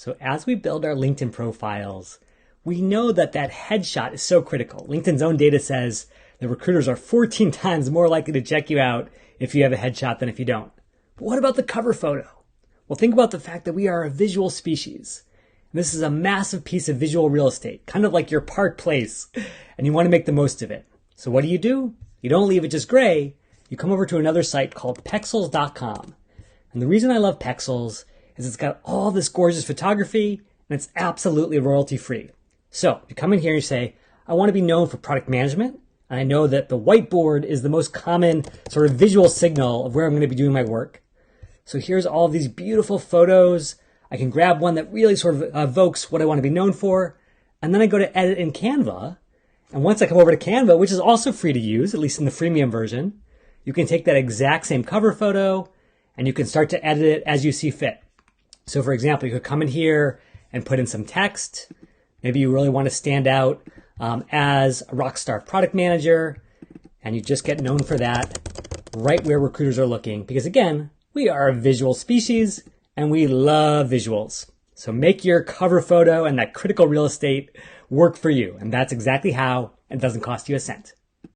So as we build our LinkedIn profiles, we know that headshot is so critical. LinkedIn's own data says that recruiters are 14 times more likely to check you out if you have a headshot than if you don't. But what about the cover photo? Well, think about the fact that we are a visual species. This is a massive piece of visual real estate, kind of like your park place, and you want to make the most of it. So what do? You don't leave it just gray. You come over to another site called Pexels.com. And the reason I love Pexels is it's got all this gorgeous photography and it's absolutely royalty free. So you come in here and you say, I want to be known for product management. And I know that the whiteboard is the most common sort of visual signal of where I'm going to be doing my work. So here's all of these beautiful photos. I can grab one that really sort of evokes what I want to be known for. And then I go to edit in Canva. And once I come over to Canva, which is also free to use, at least in the freemium version, you can take that exact same cover photo and you can start to edit it as you see fit. So for example, you could come in here and put in some text. Maybe you really want to stand out as a rock star product manager, and you just get known for that right where recruiters are looking. Because again, we are a visual species and we love visuals. So make your cover photo and that critical real estate work for you. And that's exactly how it doesn't cost you a cent.